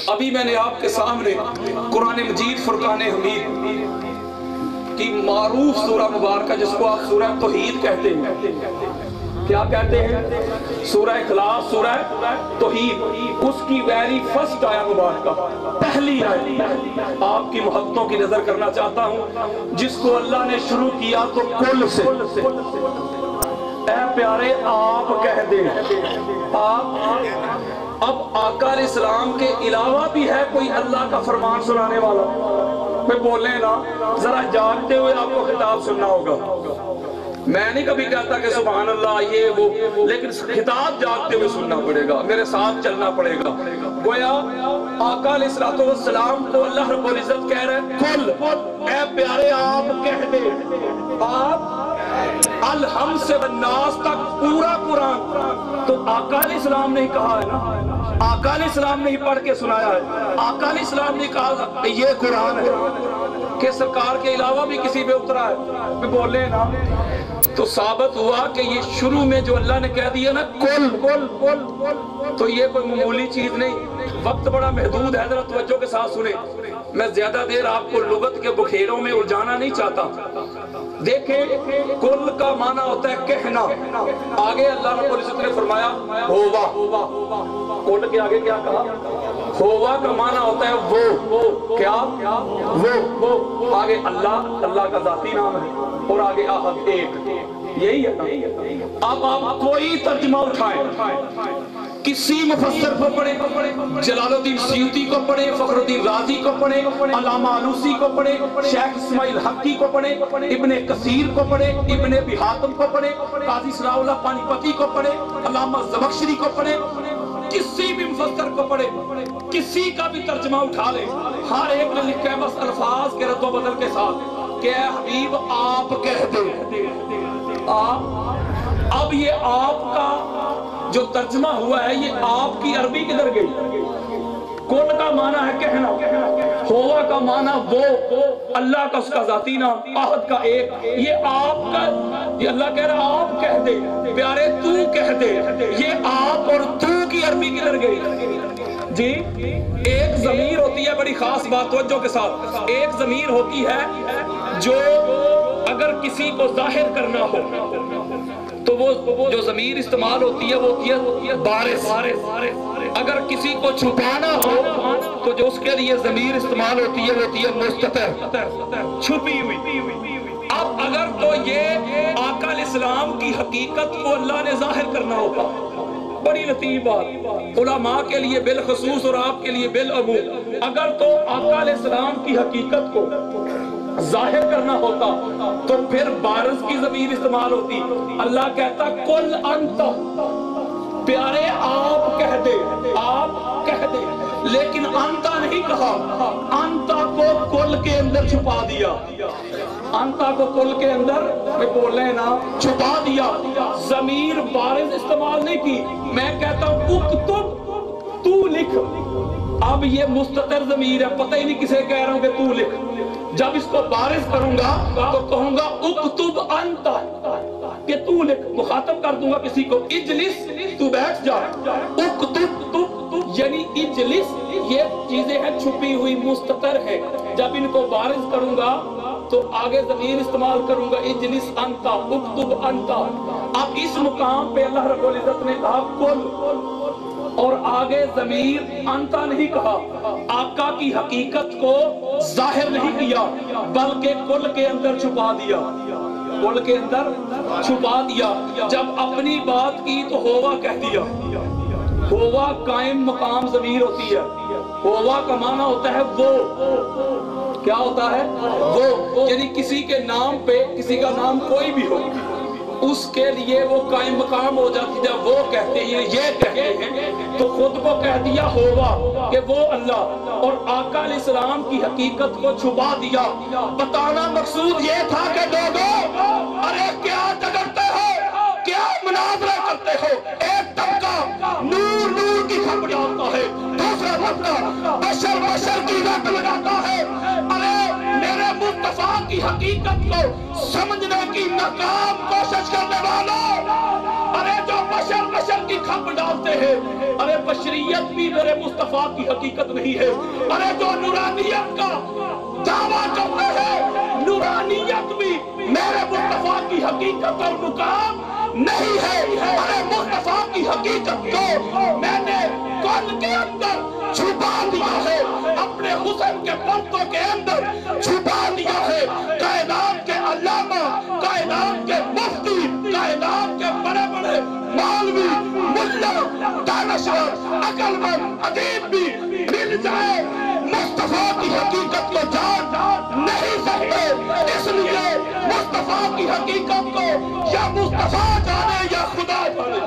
ابھی میں نے آپ کے سامنے قرآن مجید فرقان حمید کی معروف سورہ مبارکہ جس کو آپ سورہ توحید کہتے ہیں، کیا کہتے ہیں؟ سورہ اخلاص، سورہ توحید، اس کی ویری فرسٹ آیا مبارکہ، پہلی آیت آپ کی محبتوں کی نظر کرنا چاہتا ہوں، جس کو اللہ نے شروع کیا تو کل سے، اے پیارے آپ کہہ دیں، آپ اب آقا علیہ السلام کے علاوہ بھی ہے کوئی اللہ کا فرمان سنانے والا؟ میں بولیں نا، ذرا جاگتے ہوئے آپ کو خطاب سننا ہوگا۔ میں نہیں کبھی کہتا کہ سبحان اللہ یہ وہ، لیکن خطاب جاگتے ہوئے سننا پڑے گا، میرے ساتھ چلنا پڑے گا۔ گویا آقا علیہ السلام کو اللہ رب العزت کہہ رہے ہیں کل، اے پیارے آپ کہہ دے، آپ الحمد سے والناس تک پورا قرآن تو آقا علیہ السلام نے کہا ہے نا، آقا علیہ السلام نے ہی پڑھ کے سنایا ہے، آقا علیہ السلام نے کہا یہ قرآن ہے کہ سرکار کے علاوہ بھی کسی پہ اترا ہے؟ میں بولے نا، تو ثابت ہوا کہ یہ شروع میں جو اللہ نے کہہ دیا نا کل، تو یہ کوئی معمولی چیز نہیں۔ وقت بڑا محدود ہے، ذرا توجہ کے ساتھ سنیں، میں زیادہ دیر آپ کو لغت کے بکھیروں میں الجھانا نہیں چاہتا۔ دیکھیں کل کا معنی ہوتا ہے کہنا، آگے اللہ رب العزت نے فرمایا ہوا، کل کے آگے کیا کہا؟ ہوا کا معنی ہوتا ہے وہ، کیا؟ وہ، آگے اللہ کا ذاتی نام ہے، اور آگے احد ایک، یہی ہے۔ اب آپ کوئی ترجمہ اٹھائیں، کسی مفسر کو پڑھیں، جلال الدین سیوطی کو پڑھیں، فخر الدین رازی کو پڑھیں، علامہ علوسی کو پڑھیں، شیخ اسماعیل حقی کو پڑھیں، ابن کثیر کو پڑھیں، ابن ابی حاتم کو پڑھیں، قاضی ثناء اللہ پانی پتی کو پڑھیں، علامہ زمخشری کو پڑھیں، کسی بھی مفسر کو پڑھیں، کسی کا بھی ترجمہ اٹھا لیں، ہر ایک نے لکھا ہے بس الفاظ کے رد و بدل کے ساتھ کہ اے حبیب آپ کہہ دیں، آپ۔ اب یہ آپ کا جو ترجمہ ہوا ہے یہ آپ کی عربی کدھر گئی؟ کل کا معنی ہے کہنا، ہوا کا معنی وہ، اللہ کا اس کا ذاتی نام، احد کا ایک، یہ آپ کا، یہ اللہ کہہ رہا آپ کہہ دے، پیارے تو کہہ دے، یہ آپ اور تو کی عربی کدھر گئی؟ جی ایک ضمیر ہوتی ہے، بڑی خاص بات توجہ کے ساتھ، ایک ضمیر ہوتی ہے جو اگر کسی کو ظاہر کرنا ہو تو وہ جو ضمیر استعمال ہوتی ہے وہ ہوتی ہے بارز، اگر کسی کو چھپانا ہو تو جو اس کے لیے ضمیر استعمال ہوتی ہے مستتر، چھپی ہوئی۔ اب اگر تو یہ آقا علیہ السلام کی حقیقت کو اللہ نے ظاہر کرنا ہوتا، بڑی لطیف بات، علماء کے لیے بالخصوص اور آپ کے لیے بالعموم، اگر تو آقا علیہ السلام کی حقیقت کو ظاہر کرنا ہوتا تو پھر بارز کی ضمیر استعمال ہوتی، اللہ کہتا کل انت، پیارے آپ کہہ دے، آپ کہہ دے، لیکن انتا نہیں کہا، انتا کو کل کے اندر چھپا دیا، انتا کو کل کے اندر میں بولے نا چھپا دیا، ضمیر بارز استعمال نہیں کی۔ میں کہتا ہوں اکتب، تو لکھ، اب یہ مستتر ضمیر ہے، پتہ ہی نہیں کسے کہہ رہا ہوں کہ تو لکھ، جب اس کو بارز کروں گا تو کہوں گا اکتب انت، کہ تو لکھ، مخاطب کر دوں گا کسی کو، اجلس تو بیٹھ جا، اکتب یعنی اجلس، یہ چیزیں ہیں چھپی ہوئی مستتر ہے، جب ان کو بارز کروں گا تو آگے ضمیر استعمال کروں گا اجلس انت، اکتب انت۔ اب اس مقام پہ اللہ رب العزت نے کہا کل، اور آگے ضمیر انتا نہیں کہا، آقا کی حقیقت کو ظاہر نہیں کیا بلکہ کل کے اندر چھپا دیا، کل کے اندر چھپا دیا۔ جب اپنی بات کی تو ہوا کہہ دیا، ہوا قائم مقام ضمیر ہوتی ہے، ہوا کا معنی ہوتا ہے وہ، کیا ہوتا ہے وہ، یعنی کسی کے نام پہ کسی کا نام کوئی بھی ہو اس کے لیے وہ قائم مقام ہو جاتی ہے، وہ کہتے ہیں یہ کہتے ہیں، تو خود کو کہہ دیا ہوا کہ وہ اللہ، اور آقا علیہ السلام کی حقیقت کو چھپا دیا۔ بتانا مقصود یہ تھا کہ لوگوں ارے کیا جگڑتے ہو، کیا مناظرہ کرتے ہو، ایک طبقہ نور نور کی کھپ جاتا ہے، دوسرا طبقہ بشر بشر کی رٹ لگاتا ہے، ارے میرے مصطفیٰ کی حقیقت کو سمجھنے کی ناکام کوشش کرنے والوں، ارے جو بشر کی کھپ ڈالتے ہیں. ارے بشریت بھی میرے مصطفیٰ کی حقیقت نہیں ہے. ارے جو نورانیت کا دعویٰ کرتے ہیں, نورانیت بھی میرے مصطفیٰ کی حقیقت اور مقام نہیں ہے. ارے مصطفیٰ کی حقیقت کو میں نے کون کے اندر چھپا دیا ہے, اپنے حسن کے پرتوں کے اندر چھپا دیا ہے. کائنات کے علامہ, کائنات کے مفتی, کائنات کے بڑے بڑے مولوی, ملا, دانشور, عقل مند, ادیب بھی مل جائے مصطفیٰ کی حقیقت کو جان نہیں سکتے. اس لیے مصطفیٰ کی حقیقت کو یا مصطفیٰ جانے یا خدا جانے.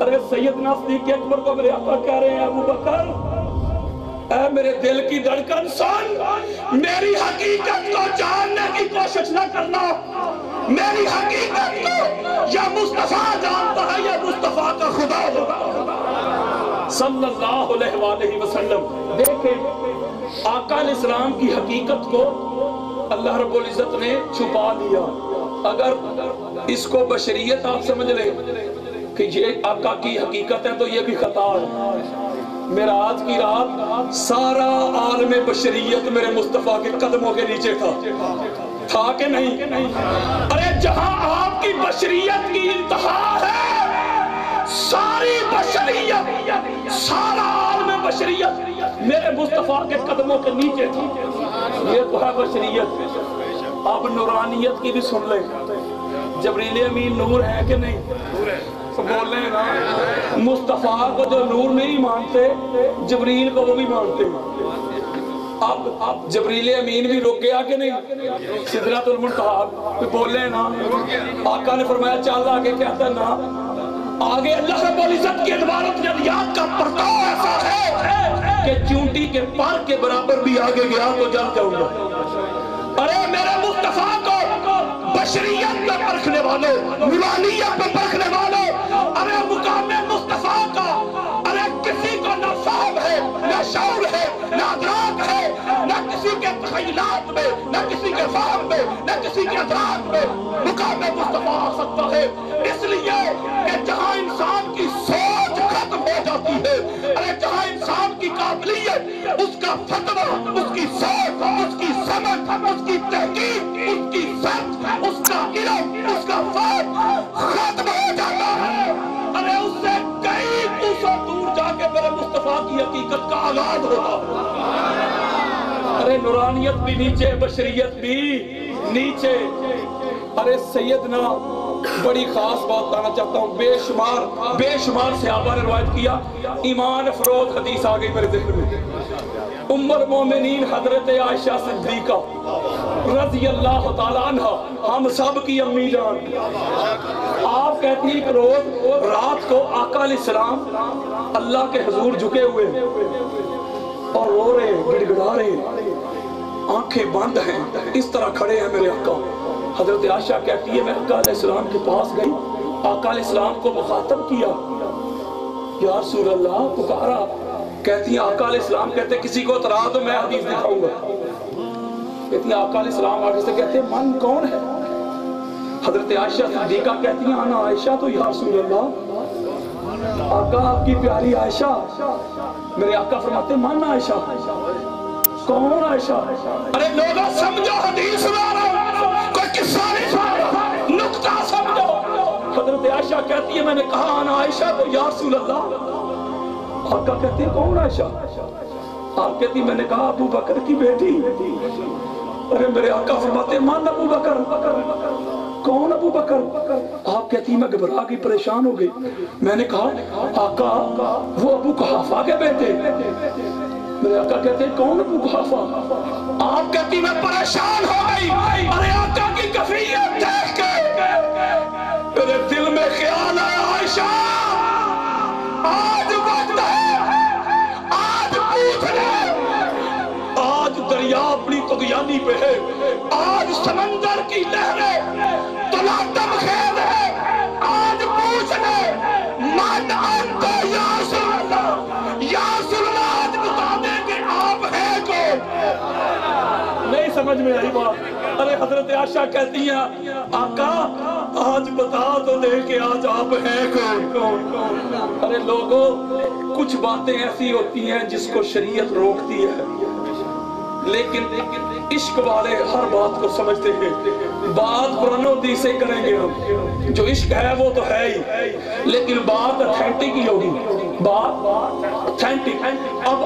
ارے سیدنا صدیق اکبر کو میرے آقا کہہ رہے ہیں, ابو بکر اے میرے دل کی دھڑکن سن, میری حقیقت کو جاننے کی کوشش نہ کرنا. میری حقیقت کو یا مصطفیٰ جانتا ہے یا مصطفیٰ کا خدا ہوتا صلی اللہ علیہ وآلہ وسلم. دیکھیں آقا علیہ السلام کی حقیقت کو اللہ رب العزت نے چھپا دیا. اگر اس کو بشریت آپ سمجھ لیں کہ یہ آقا کی حقیقت ہے تو یہ بھی خطا ہے. معراج کی رات سارا عالم بشریت میرے مصطفیٰ کے قدموں کے نیچے تھا کہ نہیں؟ ارے جہاں آپ کی بشریت کی انتہا ہے, ساری بشریت, سارا عالم بشریت میرے مصطفیٰ کے قدموں کے نیچے تھا. یہ تو ہے بشریت. اب نورانیت کی بھی سن لیں. جبریل امین نور ہے کہ نہیں؟ بول رہے ہیں نا, مصطفیٰ کو جو نور نہیں مانتے جبریل کو وہ بھی مانتے ہیں. اب جبریل امین بھی رک گیا کہ نہیں؟ سدرۃ المنتہا بول رہے ہیں نا. آقا نے فرمایا چل آگے, کہتا ہے نا آگے اللہ رب العزت کی ادوارت جلیات کا پرتاؤ ایسا ہے کہ چونٹی کے پار کے برابر بھی آگے گیا تو جا جاؤں گا. ارے میرے مصطفیٰ کو بشریت میں پرکھنے والوں, نورانیت میں پرکھنے والوں, ارے مقام مصطفیٰ کا ارے کسی کو نہ فہم ہے, نہ شعور ہے, نہ ادراک ہے, نہ کسی کے تخیلات میں, نہ کسی کے فہم میں, نہ کسی کے ادراک میں مقام مصطفیٰ آ سکتا ہے. اس لیے کہ جہاں انسان کی سوچ ختم ہو جاتی ہے, ارے جہاں انسان کی قابلیت, اس کا فتویٰ, اس کی سوچ, اس کی سمجھ, اس کی تحقیق, اس کی سمجھ, اس کا علم, اس کا فہم ختم ہو جاتا ہے, ارے اس سے کئی کوسوں دور جا کے میرے مصطفیٰ کی حقیقت کا آغاز ہوگا. ارے نورانیت بھی نیچے, بشریت بھی نیچے. ارے سیدنا بڑی خاص بات کہنا چاہتا ہوں, بے شمار صحابہ نے روایت کیا, ایمان افروز حدیث آ گئی میرے ذہن میں. ام المومنین حضرت عائشہ صدیقہ رضی اللہ تعالیٰ عنہ, ہم سب کی امی جان, آپ کہتی ہیں کہ روز رات کو آقا علیہ السلام اللہ کے حضور جھکے ہوئے اور رو رہے, گڑ گڑا رہے, آنکھیں بند ہیں, اس طرح کھڑے ہیں میرے آقا. حضرت عائشہ کہتی ہے میں آقا علیہ السلام کے پاس گئی, آقا علیہ السلام کو مخاطب کیا, یا رسول اللہ پکارا. کہتی ہیں آقا علیہ السلام کہتے کسی کو اعتراض ہو میں حدیث دکھاؤں گا. کہتی ہیں آقا علیہ السلام آگے سے کہتے ہیں من کون ہے؟ حضرت عائشہ صدیقہ کہتی ہیں انا عائشہ. تو یا رسول اللہ آقا آپ کی پیاری عائشہ. میرے آقا فرماتے ہیں من عائشہ. کون عائشہ؟ ارے لوگوں سمجھو حدیث سنا رہا ہوں, کوئی قصہ نہیں سنا, نقطہ سمجھو. حضرت عائشہ کہتی ہے میں نے کہا انا عائشہ. تو یا رسول اللہ آقا کہتے ہیں کون عائشہ؟ آپ کہتی میں نے کہا ابو بکر کی بیٹی. ارے میرے آقا فرماتے مان ابو بکر. کون ابو بکر؟ آپ کہتی میں گھبرا گئی, پریشان ہو گئی. میں نے کہا آقا وہ ابو قحافہ کے بیٹے. میرے آقا کہتے ہیں کون ابو قحافہ؟ آپ کہتی میں پریشان ہو گئی. ارے آقا کی کیفیت دیکھ کے میرے دل میں خیال آیا عائشہ آج وقت ہے, آج پوچھ لے, آج دریا اپنی طغیانی پہ ہے, آج سمندر کی لہریں تلاطم خیز ہے, آج پوچھ لے من انت یا رسول اللہ, یا رسول اللہ. آج بتا میں آئی بات. ارے حضرت عائشہ کہتی ہیں آقا آج بتا تو دے کہ آج آپ ہیں کون. ارے لوگوں کچھ باتیں ایسی ہوتی ہیں جس کو شریعت روکتی ہے، لیکن عشق والے ہر بات کو سمجھتے ہیں. بات قرآن و حدیث سے کریں گے ہم، جو عشق ہے وہ تو ہے ہی، لیکن بات اتھینٹک ہی ہوگی، بات اتھینٹک. اب